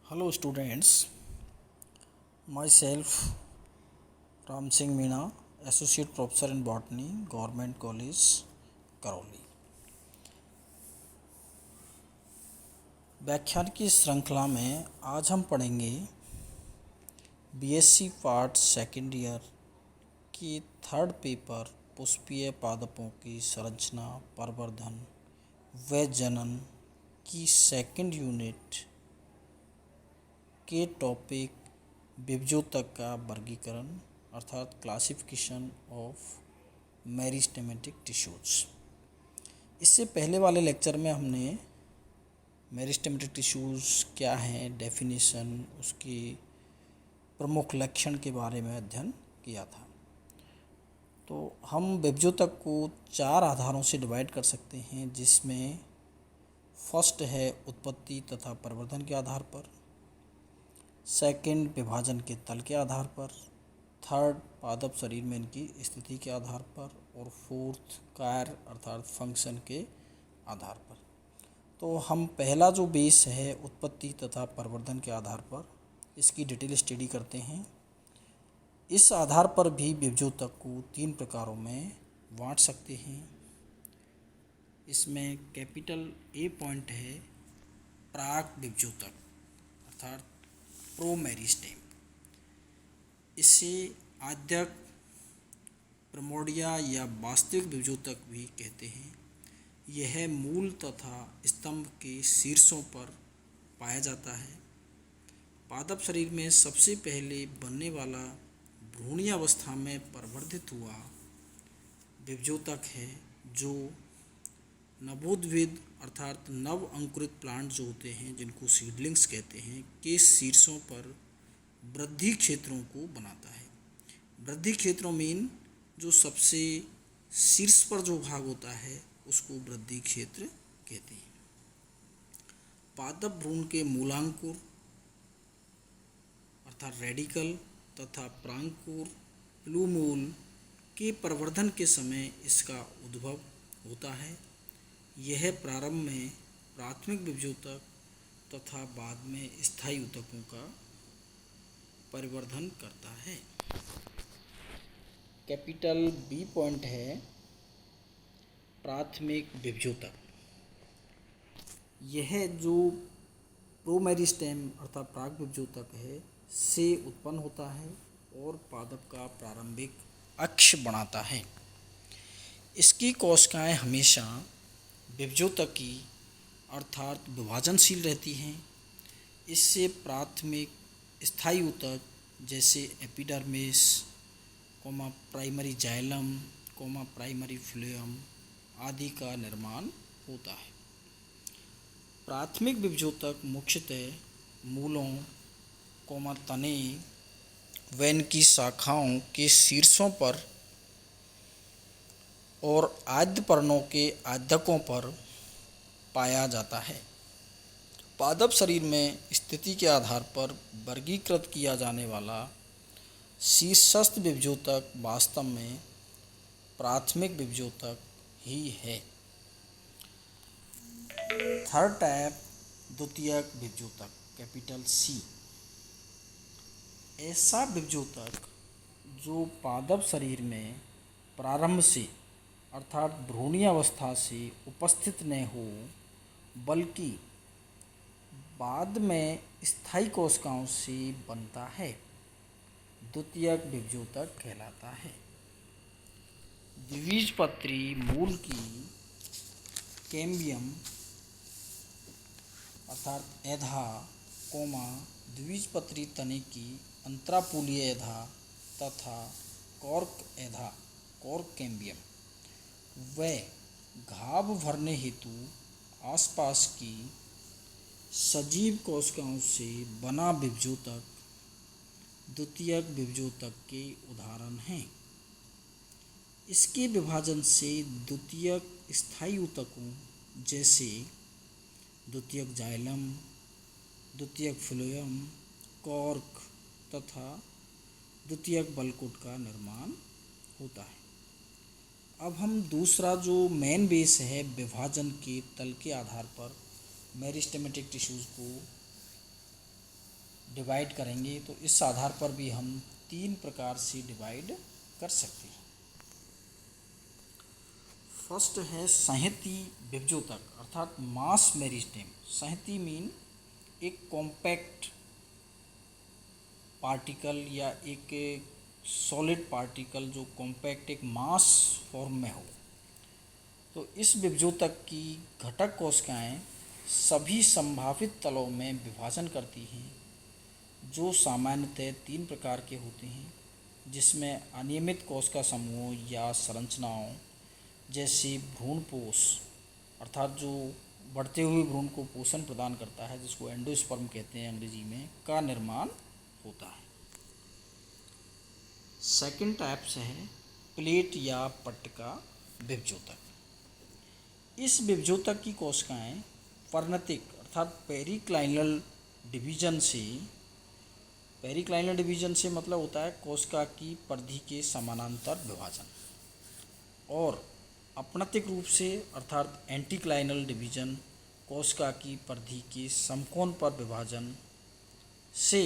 Hello students, myself Ram Singh Meena, Associate Professor in Botany, Government College, Karauli. व्याख्यान की श्रृंखला में आज हम पढ़ेंगे बीएससी पार्ट सेकेंड ईयर की थर्ड पेपर पुष्पीय पादपों की संरचना, प्रवर्धन व जनन की सेकेंड यूनिट के टॉपिक विभजोतक का वर्गीकरण अर्थात क्लासिफिकेशन ऑफ मेरिस्टेमेटिक टिश्यूज। इससे पहले वाले लेक्चर में हमने मेरिस्टेमेटिक टिश्यूज क्या हैं, डेफिनेशन, उसकी प्रमुख लक्षण के बारे में अध्ययन किया था। तो हम विभजोतक को 4 आधारों से डिवाइड कर सकते हैं, जिसमें फर्स्ट है उत्पत्ति तथा प्रवर्धन के आधार पर, सेकंड विभाजन के तल के आधार पर, थर्ड पादप शरीर में इनकी स्थिति के आधार पर, और फोर्थ कार्य अर्थात फंक्शन के आधार पर। तो हम पहला जो बेस है उत्पत्ति तथा प्रवर्धन के आधार पर इसकी डिटेल स्टडी करते हैं। इस आधार पर भी विभजोतक को 3 प्रकारों में बांट सकते हैं। इसमें कैपिटल ए पॉइंट है प्राक विभजोतक अर्थात प्रोमेरिस्टेम। इसे आद्यक, प्रमोडिया या वास्तविक विभजोतक भी कहते हैं। यह मूल तथा स्तंभ के शीर्षों पर पाया जाता है। पादप शरीर में सबसे पहले बनने वाला भ्रूणीय अवस्था में प्रवर्धित हुआ विभजोतक है, जो नवोद्भिद अर्थात नव अंकुरित प्लांट जो होते हैं, जिनको सीडलिंग्स कहते हैं, के शीर्षों पर वृद्धि क्षेत्रों को बनाता है। वृद्धि क्षेत्रों मीन जो सबसे शीर्ष पर जो भाग होता है उसको वृद्धि क्षेत्र कहते हैं। पादप भ्रूण के मूलांकुर अर्थात रेडिकल तथा प्रांकुर प्लूमूल के प्रवर्धन के समय इसका उद्भव होता है। यह प्रारंभ में प्राथमिक विभजोतक तथा बाद में स्थायी ऊतकों का परिवर्धन करता है। कैपिटल बी पॉइंट है प्राथमिक विभजोतक। यह जो प्रोमेरिस्टेम अर्थात प्राक विभजोतक है से उत्पन्न होता है और पादप का प्रारंभिक अक्ष बनाता है। इसकी कोशिकाएं हमेशा विभजोतकी अर्थात विभाजनशील रहती हैं। इससे प्राथमिक स्थायी ऊतक जैसे epidermis, primary xylem, primary phloem आदि का निर्माण होता है। प्राथमिक विभजोतक मुख्यतः मूलों, तने व इनकी शाखाओं के शीर्षों पर और आद्य पर्णों के आद्यकों पर पाया जाता है। पादप शरीर में स्थिति के आधार पर वर्गीकृत किया जाने वाला शीर्षस्थ विभजोतक वास्तव में प्राथमिक विभजोतक ही है। थर्ड टाइप द्वितीयक विभजोतक कैपिटल सी। ऐसा विभजोतक जो पादप शरीर में प्रारंभ से अर्थात भ्रूणीय अवस्था से उपस्थित न हो, बल्कि बाद में स्थायी कोशिकाओं से बनता है, द्वितीयक विभजोतक कहलाता है। द्विबीजपत्री मूल की कैम्बियम अर्थात एधा, द्विबीजपत्री तने की अंतरापूलीय एधा तथा कॉर्क कैम्बियम व घाव भरने हेतु आसपास की सजीव कोशिकाओं से बना विभजोतक द्वितीयक विभजोतक के उदाहरण हैं। इसके विभाजन से द्वितीयक स्थायी ऊतकों जैसे द्वितीयक जाइलम, द्वितीयक फ्लोएम, कॉर्क तथा द्वितीयक बल्कुट का निर्माण होता है। अब हम दूसरा जो मेन बेस है विभाजन के तल के आधार पर मेरिस्टेमेटिक टिश्यूज़ को डिवाइड करेंगे तो इस आधार पर भी हम 3 प्रकार से डिवाइड कर सकते हैं। फर्स्ट है संहति विभज्योतक अर्थात मास मेरिस्टेम। संहति मीन एक कॉम्पैक्ट पार्टिकल या एक सॉलिड पार्टिकल जो कॉम्पैक्ट एक मास फॉर्म में हो। तो इस विभज्योतक की घटक कोशिकाएं सभी संभावित तलों में विभाजन करती हैं, जो सामान्यतः 3 प्रकार के होते हैं, जिसमें अनियमित कोशिका समूह या संरचनाओं जैसे भ्रूणपोष अर्थात जो बढ़ते हुए भ्रूण को पोषण प्रदान करता है, जिसको एंडोस्पर्म कहते हैं अंग्रेजी में, का निर्माण होता है। सेकंड टाइप्स है प्लेट या पट्टिका विभज्योतक। इस विभज्योतक की कोशिकाएं पर्णतिक अर्थात पेरिक्लाइनल डिवीजन से मतलब होता है कोशिका की परिधि के समानांतर विभाजन, और अपनतिक रूप से अर्थात एंटीक्लाइनल डिवीजन कोशिका की परिधि के समकोण पर विभाजन से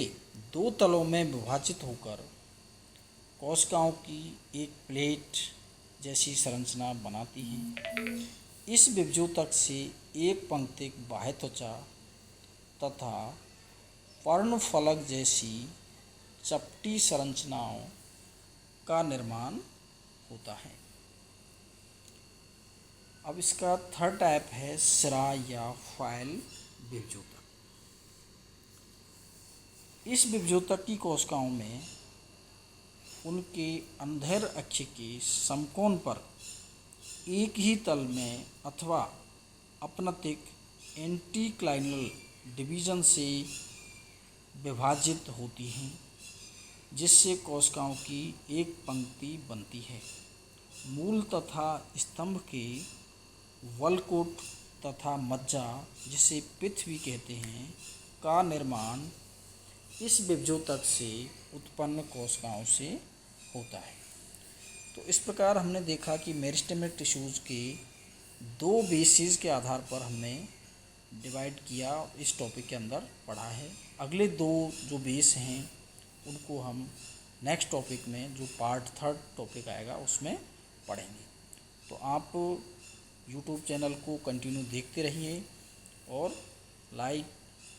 2 तलों में विभाजित होकर कोशिकाओं की एक प्लेट जैसी संरचना बनाती हैं। इस विभज्योतक से एक पंक्तिक बाह्य त्वचा तथा पर्णफलक जैसी चपटी संरचनाओं का निर्माण होता है। अब इसका थर्ड टाइप है सिरा या फॉयल विभज्योतक। इस विभज्योतक की कोशिकाओं में उनके अंधेर अक्ष के समकोण पर एक ही तल में अथवा अपनतिक एंटीक्लाइनल डिवीजन से विभाजित होती हैं, जिससे कोशिकाओं की एक पंक्ति बनती है। मूल तथा स्तंभ के वलकोट तथा मज्जा, जिसे पृथ्वी कहते हैं, का निर्माण इस विभज्योतक से उत्पन्न कोशिकाओं से होता है। तो इस प्रकार हमने देखा कि मेरिस्टेमेटिक टिश्यूज़ के 2 बेसिस के आधार पर हमने डिवाइड किया, इस टॉपिक के अंदर पढ़ा है। अगले 2 जो बेस हैं उनको हम नेक्स्ट टॉपिक में, जो पार्ट 3 टॉपिक आएगा, उसमें पढ़ेंगे। तो आप यूट्यूब चैनल को कंटिन्यू देखते रहिए और लाइक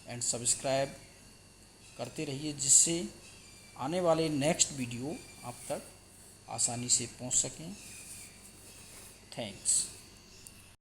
एंड सब्सक्राइब करते रहिए, जिससे आने वाले नेक्स्ट वीडियो आप तक आसानी से पहुंच सकें। थैंक्स।